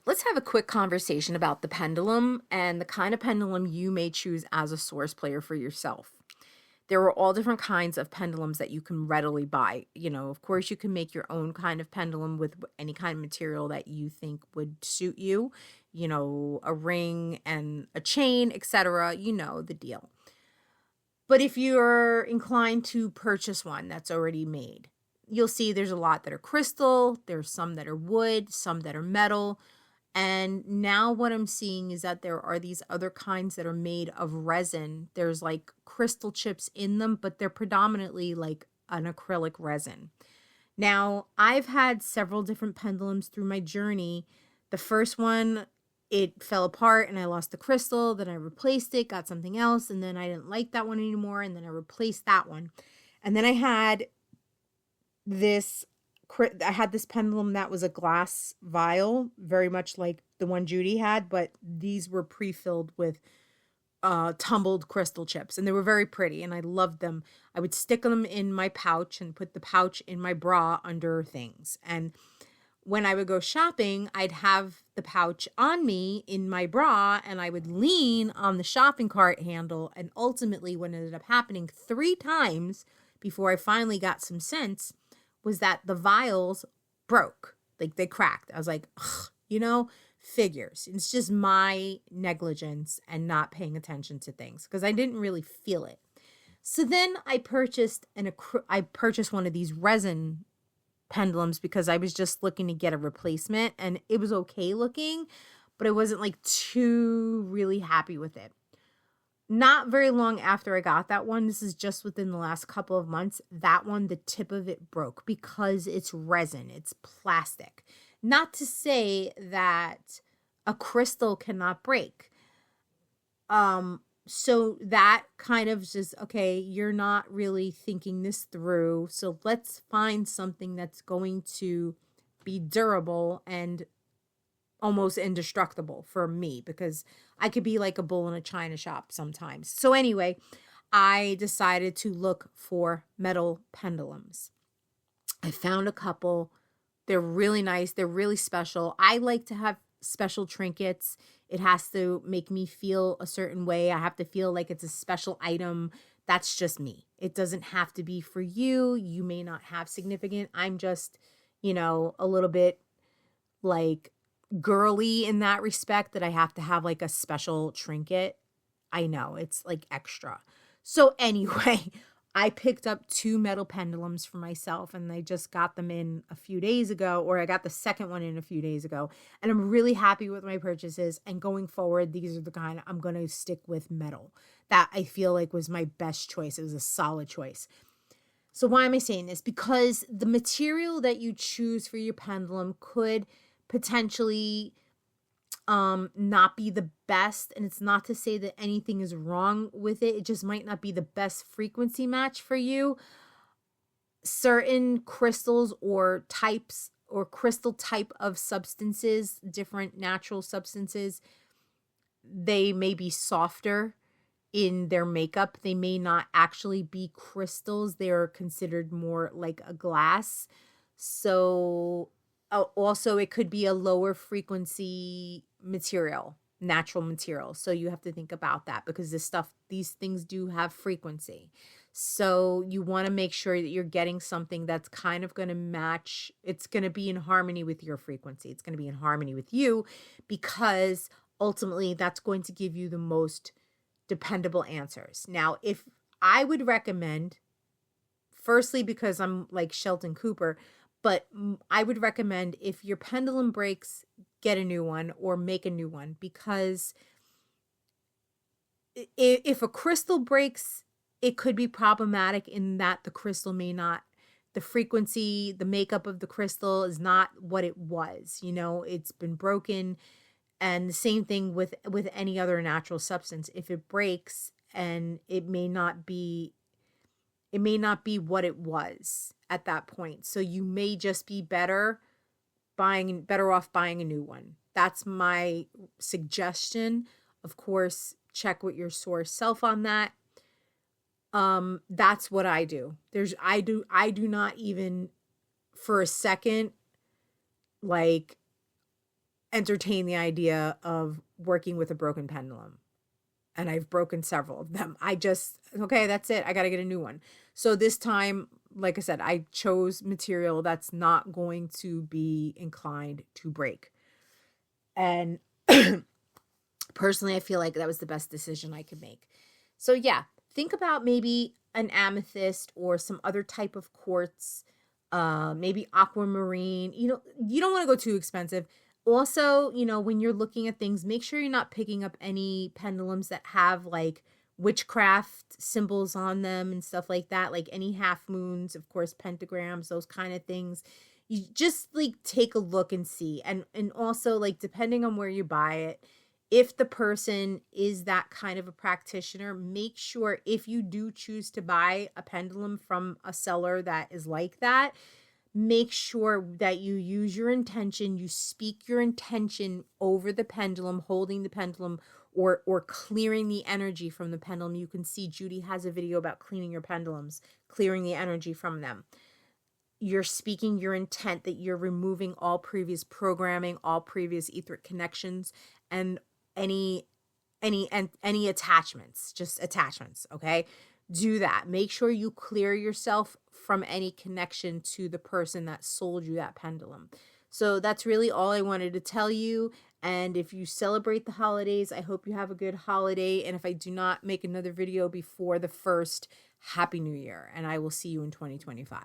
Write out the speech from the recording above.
Let's have a quick conversation about the pendulum and the kind of pendulum you may choose as a source player for yourself. There are all different kinds of pendulums that you can readily buy. Of course, you can make your own kind of pendulum with any kind of material that you think would suit you, a ring and a chain, etc. You know the deal. But if you're inclined to purchase one that's already made, you'll see there's a lot that are crystal, there's some that are wood, some that are metal. And now what I'm seeing is that there are these other kinds that are made of resin. There's like crystal chips in them, but they're predominantly like an acrylic resin. Now, I've had several different pendulums through my journey. The first one, it fell apart and I lost the crystal. Then I replaced it, got something else, and then I didn't like that one anymore. And then I replaced that one. And then this I had this pendulum that was a glass vial, very much like the one Judy had, but these were pre-filled with tumbled crystal chips, and they were very pretty, and I loved them. I would stick them in my pouch and put the pouch in my bra under things. And when I would go shopping, I'd have the pouch on me in my bra, and I would lean on the shopping cart handle. And ultimately, what ended up happening 3 times before I finally got some sense was that the vials broke, like they cracked. I was like, figures. It's just my negligence and not paying attention to things because I didn't really feel it. So then I purchased one of these resin pendulums because I was just looking to get a replacement, and it was okay looking, but I wasn't like too really happy with it. Not very long after I got that one, this is just within the last couple of months, that one, the tip of it broke because it's resin, it's plastic. Not to say that a crystal cannot break. So that kind of just, okay, you're not really thinking this through. So let's find something that's going to be durable and almost indestructible for me, because I could be like a bull in a china shop sometimes. So anyway, I decided to look for metal pendulums. I found a couple. They're really nice. They're really special. I like to have special trinkets. It has to make me feel a certain way. I have to feel like it's a special item. That's just me. It doesn't have to be for you. You may not have significant. I'm just, a little bit like girly in that respect, that I have to have like a special trinket. I know it's like extra. So anyway, I picked up 2 metal pendulums for myself, and I just got them in a few days ago, or I got the second one in a few days ago, and I'm really happy with my purchases. And going forward, these are the kind I'm going to stick with metal. That I feel like was my best choice. It was a solid choice. So why am I saying this? Because the material that you choose for your pendulum could potentially not be the best. And it's not to say that anything is wrong with it. It just might not be the best frequency match for you. Certain crystals or types or crystal type of substances, different natural substances, they may be softer in their makeup. They may not actually be crystals. They're considered more like a glass. So also, it could be a lower frequency material, natural material. So you have to think about that, because these things do have frequency. So you want to make sure that you're getting something that's kind of going to match. It's going to be in harmony with your frequency. It's going to be in harmony with you, because ultimately that's going to give you the most dependable answers. Now, if I would recommend, firstly, because I'm like Shelton Cooper, but I would recommend, if your pendulum breaks, get a new one or make a new one, because if a crystal breaks, it could be problematic in that the crystal may not, the frequency, the makeup of the crystal is not what it was. It's been broken. And the same thing with any other natural substance. If it breaks, and it may not be what it was at that point. So you may just be better off buying a new one. That's my suggestion. Of course, check with your source self on that. That's what I do. I do not even for a second like entertain the idea of working with a broken pendulum. And I've broken several of them. Okay, that's it. I got to get a new one. So this time, like I said, I chose material that's not going to be inclined to break. And personally, I feel like that was the best decision I could make. So yeah, think about maybe an amethyst or some other type of quartz, maybe aquamarine. You don't want to go too expensive. Also, when you're looking at things, make sure you're not picking up any pendulums that have like witchcraft symbols on them and stuff like that, like any half moons, of course, pentagrams, those kind of things. You just like take a look and see. And also, like, depending on where you buy it, if the person is that kind of a practitioner, make sure if you do choose to buy a pendulum from a seller that is like that, make sure that you use your intention, you speak your intention over the pendulum, holding the pendulum or clearing the energy from the pendulum. You can see Judy has a video about cleaning your pendulums, clearing the energy from them. You're speaking your intent that you're removing all previous programming, all previous etheric connections, and any attachments, just attachments, okay? Do that. Make sure you clear yourself from any connection to the person that sold you that pendulum. So that's really all I wanted to tell you. And if you celebrate the holidays, I hope you have a good holiday. And if I do not make another video before the 1st, Happy New Year. And I will see you in 2025.